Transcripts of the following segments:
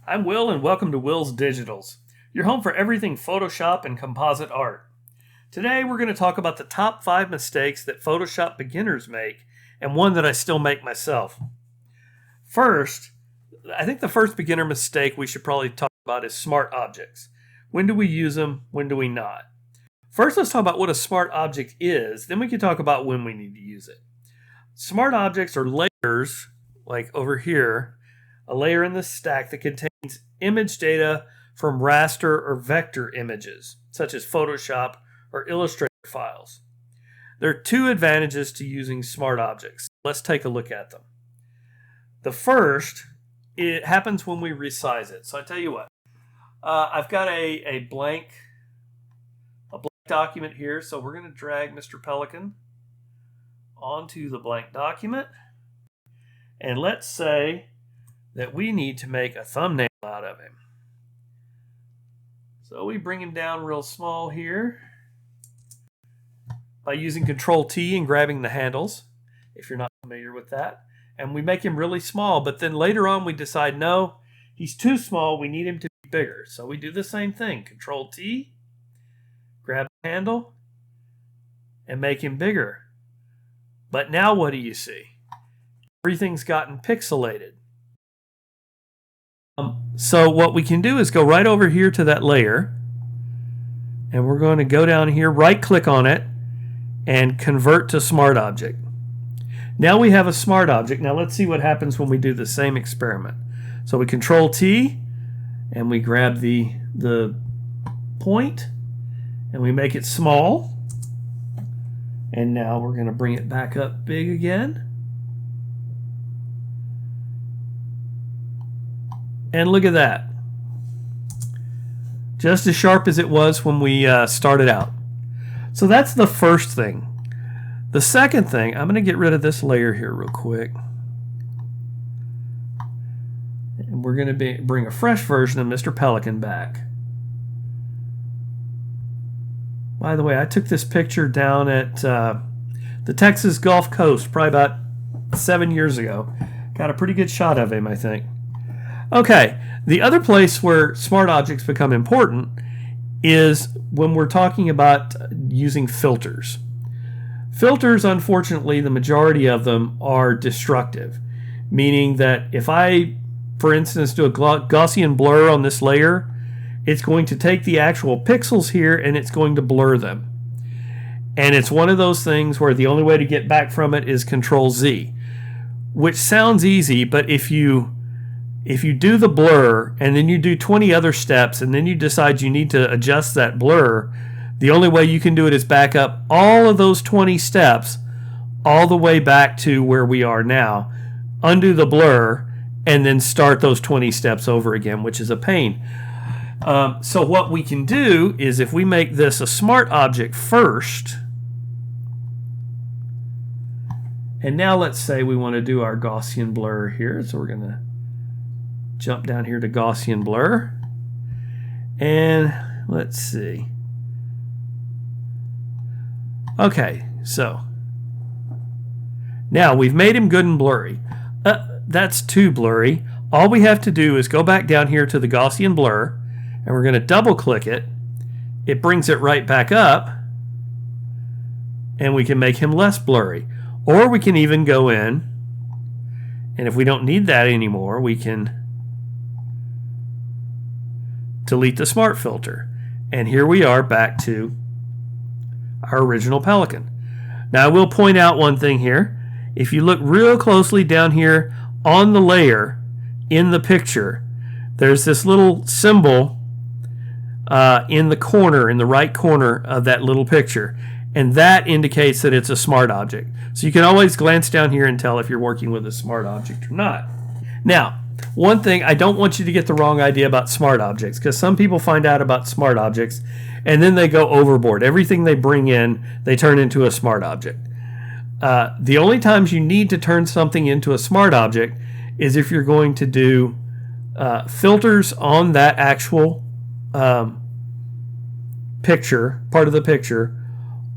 I'm Will, and welcome to Will's Digitals, your home for everything Photoshop and composite art. Today we're going to talk about the top 5 mistakes that Photoshop beginners make, and one that I still make myself. First, I think the first beginner mistake we should probably talk about is smart objects. When do we use them? When do we not? First, let's talk about what a smart object is, then we can talk about when we need to use it. Smart objects are layers, like over here, a layer in the stack that contains image data from raster or vector images, such as Photoshop or Illustrator files. There are 2 advantages to using smart objects. Let's take a look at them. The first, it happens when we resize it. So I tell you what, I've got a blank document here, so we're going to drag Mr. Pelican onto the blank document, and let's say that we need to make a thumbnail out of him. So we bring him down real small here by using Control T and grabbing the handles, if you're not familiar with that. And we make him really small, but then later on we decide, no, he's too small, we need him to be bigger. So we do the same thing, Control T, grab the handle, and make him bigger. But now what do you see? Everything's gotten pixelated. So what we can do is go right over here to that layer, and we're going to go down here, right click on it, and convert to smart object. Now we have a smart object. Now let's see what happens when we do the same experiment. So we Control T, and we grab the point, and we make it small. And now we're going to bring it back up big again. And look at that. Just as sharp as it was when we started out. So that's the first thing. The second thing, I'm going to get rid of this layer here real quick. And we're going to bring a fresh version of Mr. Pelican back. By the way, I took this picture down at the Texas Gulf Coast probably about 7 years ago. Got a pretty good shot of him, I think. Okay, the other place where smart objects become important is when we're talking about using filters. Filters, unfortunately, the majority of them are destructive, meaning that if I, for instance, do a Gaussian blur on this layer, it's going to take the actual pixels here and it's going to blur them. And it's one of those things where the only way to get back from it is Control Z, which sounds easy, but if you do the blur and then you do 20 other steps and then you decide you need to adjust that blur, the only way you can do it is back up all of those 20 steps all the way back to where we are now, undo the blur, and then start those 20 steps over again, which is a pain. So what we can do is if we make this a smart object first, and now let's say we want to do our Gaussian blur here, so we're going to jump down here to Gaussian blur, and let's see. Okay, so now we've made him good and blurry. That's too blurry. All we have to do is go back down here to the Gaussian blur, and we're going to double click it. It brings it right back up, and we can make him less blurry. Or we can even go in, and if we don't need that anymore, we can delete the smart filter. And here we are back to our original Pelican. Now I will point out one thing here. If you look real closely down here on the layer in the picture, there's this little symbol in the corner, in the right corner of that little picture, and that indicates that it's a smart object. So you can always glance down here and tell if you're working with a smart object or not. Now, one thing, I don't want you to get the wrong idea about smart objects, because some people find out about smart objects and then they go overboard. Everything they bring in, they turn into a smart object. The only times you need to turn something into a smart object is if you're going to do filters on that actual picture, part of the picture,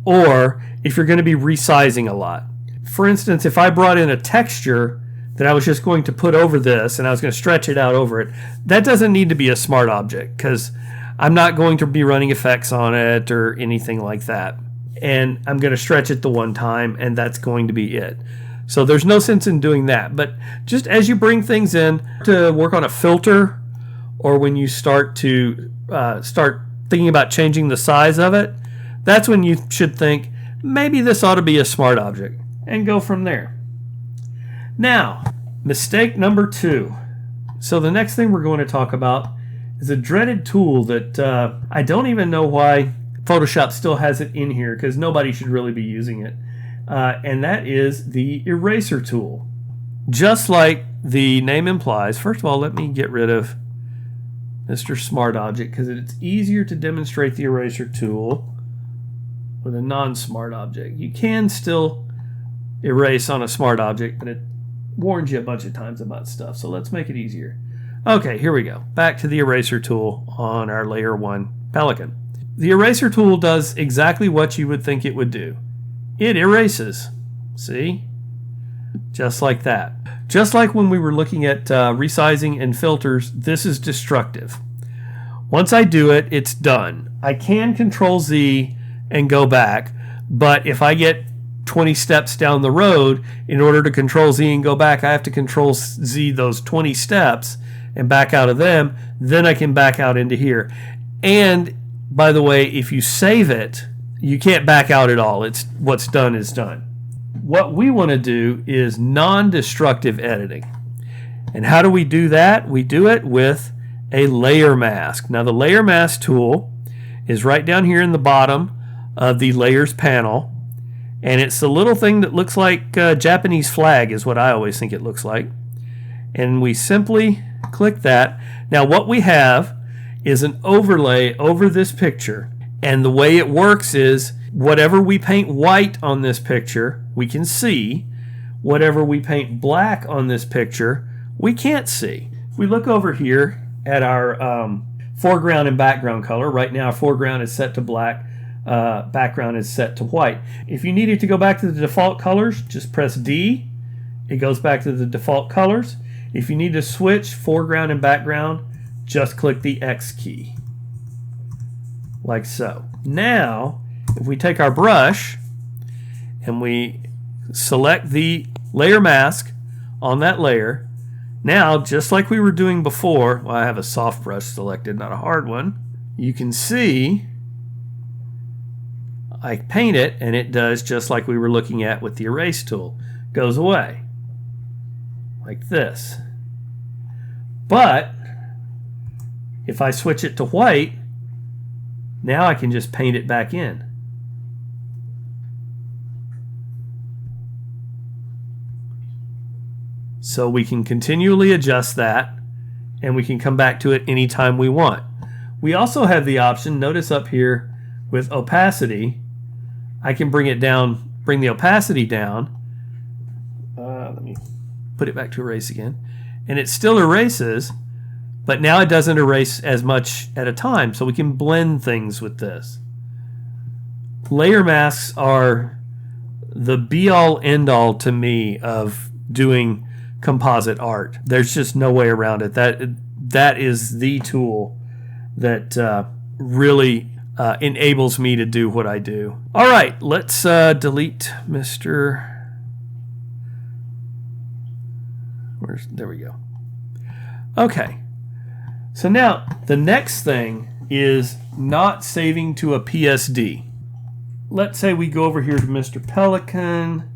or if you're going to be resizing a lot. For instance, if I brought in a texture that I was just going to put over this and I was going to stretch it out over it. That doesn't need to be a smart object because I'm not going to be running effects on it or anything like that. And I'm going to stretch it the one time and that's going to be it. So there's no sense in doing that. But just as you bring things in to work on a filter, or when you start to start thinking about changing the size of it, that's when you should think, maybe this ought to be a smart object, and go from there. Now, mistake number 2. So the next thing we're going to talk about is a dreaded tool that I don't even know why Photoshop still has it in here, because nobody should really be using it. And that is the eraser tool. Just like the name implies, first of all, let me get rid of Mr. Smart Object because it's easier to demonstrate the eraser tool with a non-smart object. You can still erase on a smart object, but it warns you a bunch of times about stuff. So let's make it easier. Okay, here we go. Back to the eraser tool on our layer 1 Pelican. The eraser tool does exactly what you would think it would do. It erases. See? Just like that. Just like when we were looking at resizing and filters, this is destructive. Once I do it, it's done. I can Control Z and go back, but if I get 20 steps down the road, in order to Control Z and go back, I have to Control Z those 20 steps and back out of them, then I can back out into here. And by the way, if you save it, you can't back out at all. It's what's done is done. What we want to do is non-destructive editing. And how do we do that? We do it with a layer mask. Now the layer mask tool is right down here in the bottom of the layers panel. And it's the little thing that looks like a Japanese flag is what I always think it looks like. And we simply click that. Now what we have is an overlay over this picture. And the way it works is whatever we paint white on this picture, we can see. Whatever we paint black on this picture, we can't see. If we look over here at our foreground and background color, right now foreground is set to black, background is set to white. If you needed to go back to the default colors, just press D. It goes back to the default colors. If you need to switch foreground and background, just click the X key. Like so. Now, if we take our brush and we select the layer mask on that layer, now, just like we were doing before, well, I have a soft brush selected, not a hard one, you can see I paint it and it does just like we were looking at with the erase tool. Goes away. Like this. But if I switch it to white, now I can just paint it back in. So we can continually adjust that and we can come back to it anytime we want. We also have the option, notice up here with opacity, I can bring it down, bring the opacity down. Let me put it back to erase again. And it still erases, but now it doesn't erase as much at a time, so we can blend things with this. Layer masks are the be-all, end-all to me of doing composite art. There's just no way around it. That is the tool that really enables me to do what I do. All right, let's delete Mr. There we go. Okay. So now, the next thing is not saving to a PSD. Let's say we go over here to Mr. Pelican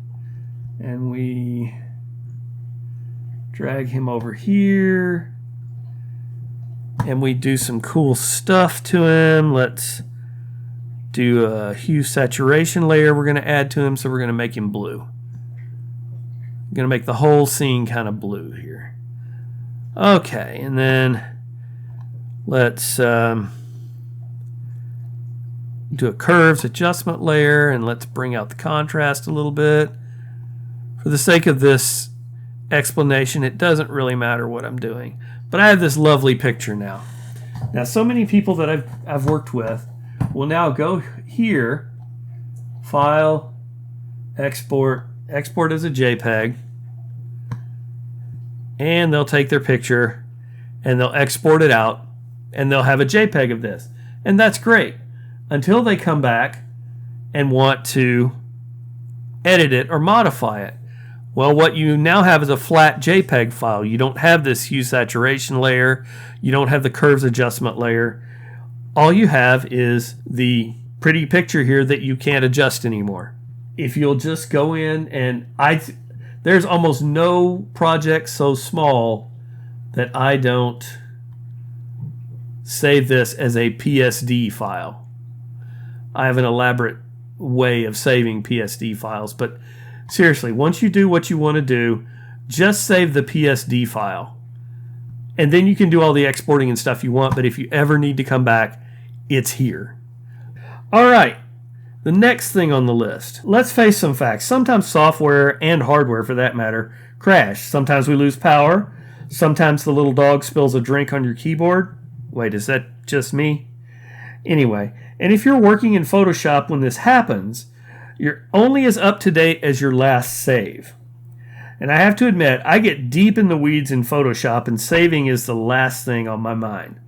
and we drag him over here and we do some cool stuff to him. Let's do a hue saturation layer we're going to add to him, so we're going to make him blue. I'm going to make the whole scene kind of blue here. Okay, and then let's do a curves adjustment layer, and let's bring out the contrast a little bit. For the sake of this explanation, it doesn't really matter what I'm doing. But I have this lovely picture now. Now, so many people that I've worked with will now go here, File, Export as a JPEG, and they'll take their picture and they'll export it out and they'll have a JPEG of this. And that's great until they come back and want to edit it or modify it. Well, what you now have is a flat JPEG file. You don't have this hue saturation layer. You don't have the curves adjustment layer. All you have is the pretty picture here that you can't adjust anymore. If you'll just go in and there's almost no project so small that I don't save this as a PSD file. I have an elaborate way of saving PSD files, but seriously, once you do what you want to do, just save the PSD file. And then you can do all the exporting and stuff you want, but if you ever need to come back, it's here. All right, the next thing on the list. Let's face some facts. Sometimes software and hardware, for that matter, crash. Sometimes we lose power. Sometimes the little dog spills a drink on your keyboard. Wait, is that just me? Anyway, and if you're working in Photoshop when this happens, you're only as up to date as your last save. And I have to admit, I get deep in the weeds in Photoshop, and saving is the last thing on my mind.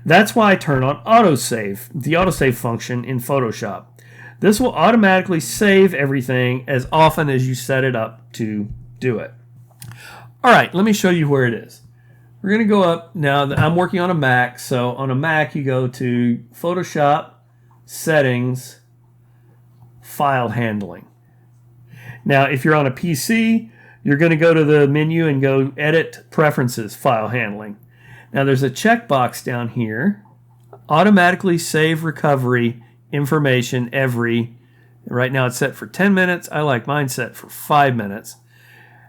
That's why I turn on autosave, the autosave function in Photoshop. This will automatically save everything as often as you set it up to do it. All right, let me show you where it is. We're going to go up now. I'm working on a Mac, so on a Mac you go to Photoshop, Settings, File Handling. Now, if you're on a PC, you're going to go to the menu and go Edit, Preferences, File Handling. Now, there's a checkbox down here, Automatically Save Recovery Information every. Right now it's set for 10 minutes. I like mine set for 5 minutes.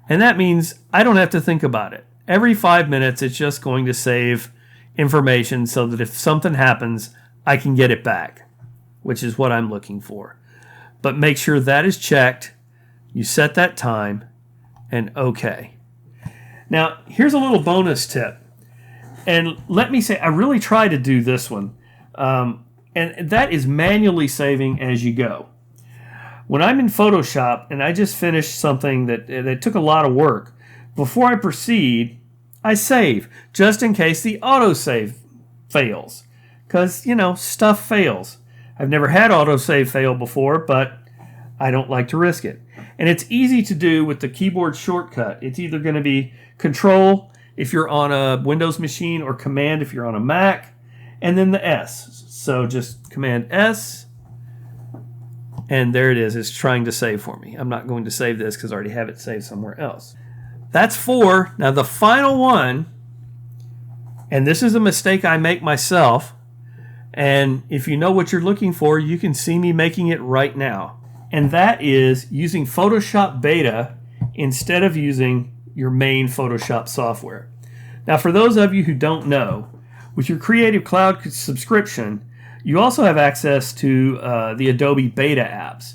And that means I don't have to think about it. Every 5 minutes, it's just going to save information so that if something happens, I can get it back, which is what I'm looking for. But make sure that is checked. You set that time, and OK. Now, here's a little bonus tip. And let me say, I really try to do this one. And that is manually saving as you go. When I'm in Photoshop and I just finished something that took a lot of work, before I proceed, I save, just in case the autosave fails. Because, stuff fails. I've never had autosave fail before, but I don't like to risk it. And it's easy to do with the keyboard shortcut. It's either going to be Control if you're on a Windows machine or Command if you're on a Mac, and then the S. So just Command S, and there it is. It's trying to save for me. I'm not going to save this because I already have it saved somewhere else. That's 4. Now the final one, and this is a mistake I make myself, and if you know what you're looking for, you can see me making it right now. And that is using Photoshop Beta instead of using your main Photoshop software. Now for those of you who don't know, with your Creative Cloud subscription, you also have access to the Adobe Beta apps.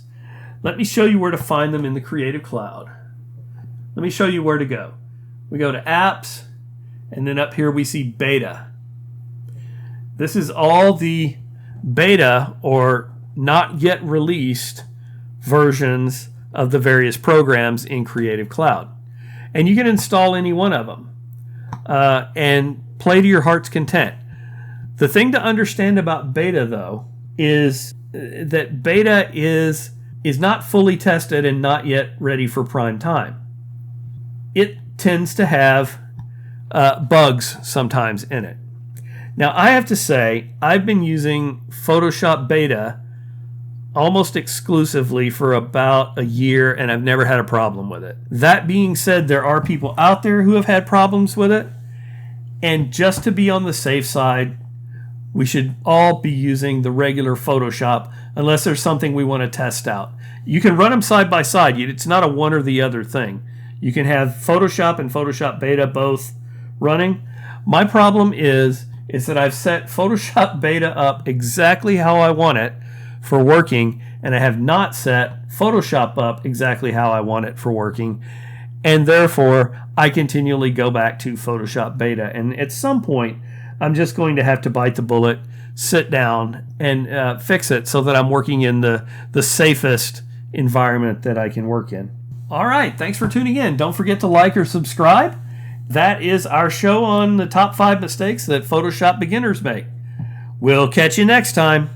Let me show you where to find them in the Creative Cloud. Let me show you where to go. We go to Apps, and then up here we see Beta. This is all the beta or not yet released versions of the various programs in Creative Cloud. And you can install any one of them and play to your heart's content. The thing to understand about beta, though, is that beta is not fully tested and not yet ready for prime time. It tends to have bugs sometimes in it. Now, I have to say, I've been using Photoshop Beta almost exclusively for about a year, and I've never had a problem with it. That being said, there are people out there who have had problems with it, and just to be on the safe side, we should all be using the regular Photoshop unless there's something we want to test out. You can run them side by side. It's not a one or the other thing. You can have Photoshop and Photoshop Beta both running. My problem is that I've set Photoshop Beta up exactly how I want it for working, and I have not set Photoshop up exactly how I want it for working, and therefore I continually go back to Photoshop Beta. And at some point, I'm just going to have to bite the bullet, sit down, and fix it so that I'm working in the safest environment that I can work in. All right, thanks for tuning in. Don't forget to like or subscribe, that is our show on the top 5 mistakes that Photoshop beginners make. We'll catch you next time.